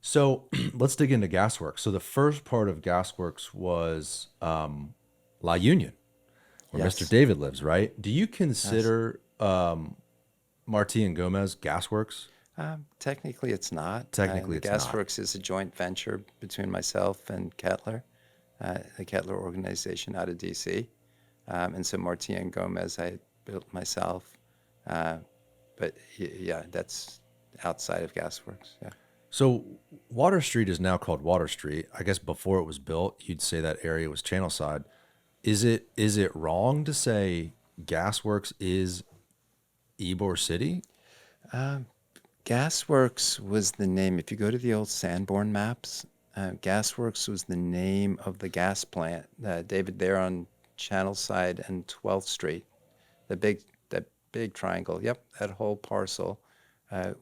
So let's dig into Gasworks. So the first part of Gasworks was La Union, where Mr. Yes, David lives, right? Do you yes. consider Marti and Gomez Gasworks? Technically, it's not. Technically, The it's not. Gasworks is a joint venture between myself and Kettler, the Kettler organization out of DC. And so Marti and Gomez, I built myself. Uh, but yeah, that's outside of Gasworks. Yeah. So Water Street is now called Water Street. I guess before it was built, you'd say that area was Channelside. Is it wrong to say Gasworks is Ybor City? Um, Gasworks was the name. If you go to the old Sanborn maps, Gasworks was the name of the gas plant. David, there on Channelside and 12th Street, that big triangle. Yep, that whole parcel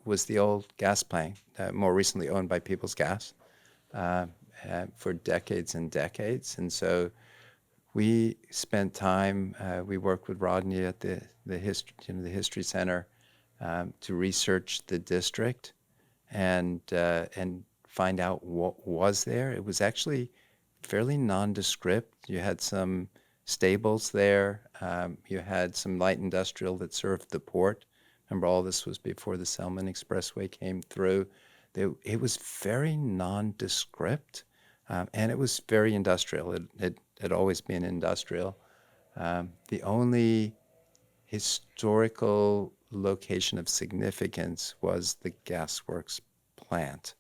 was the old gas plant, more recently owned by People's Gas uh, for decades and decades. And so we spent time. We worked with Rodney at the history, the History Center, to research the district and find out what was there. It was actually fairly nondescript. You had some stables there. You had some light industrial that served the port. Remember, all this was before the Selman Expressway came through. It was very nondescript, and it was very industrial. It had always been industrial. The only historical location of significance was the gasworks plant.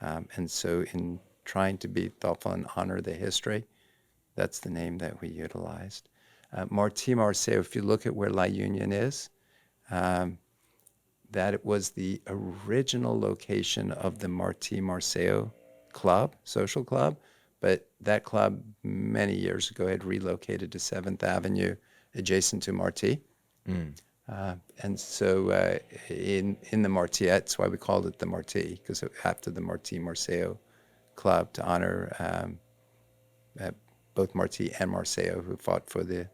And so, in trying to be thoughtful and honor the history, that's the name that we utilized. Martí Marceo, if you look at where La Union is, um, that it was the original location of the Martí Marceo Club, social club, but that club many years ago had relocated to 7th Avenue adjacent to Martí. Mm. And so in the Martí, that's why we called it the Martí, because after the Martí Marceo Club to honor uh, both Martí and Marceo, who fought for the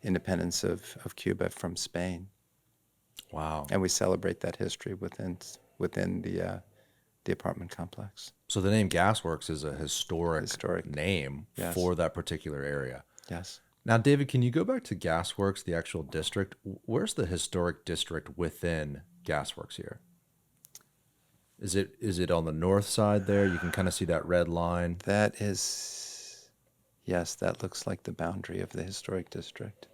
independence of Cuba from Spain. Wow. And we celebrate that history within the apartment complex. So the name Gasworks is a historic Historic, name yes, for that particular area. yes. Now, David, can you go back to Gasworks, the actual district? Where's the historic district within Gasworks here? Is it on the north side there? You can kind of see that red line. That is, yes, that looks like the boundary of the historic district.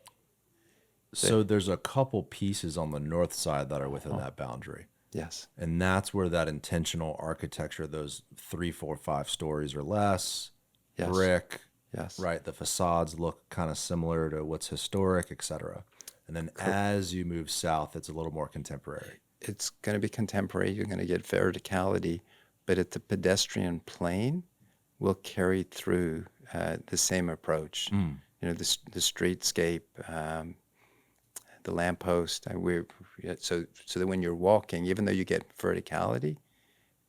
So there's a couple pieces on the north side that are within Oh, that boundary. yes, And that's where that intentional architecture, those 3, 4, 5 stories or less, yes, brick, yes. right? The facades look kind of similar to what's historic, etc. And then as you move south, it's a little more contemporary. It's going to be contemporary. You're going to get verticality, but at the pedestrian plane will carry through the same approach. Mm. The streetscape, the lamppost. So that when you're walking, even though you get verticality,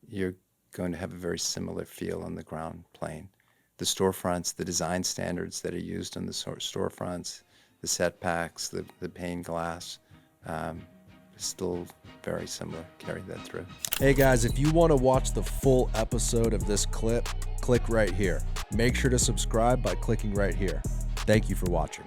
you're going to have a very similar feel on the ground plane. The storefronts, the design standards that are used on the storefronts, the setbacks, the pane glass, still very similar. Carry that through. Hey guys, if you want to watch the full episode of this clip, click right here. Make sure to subscribe by clicking right here. Thank you for watching.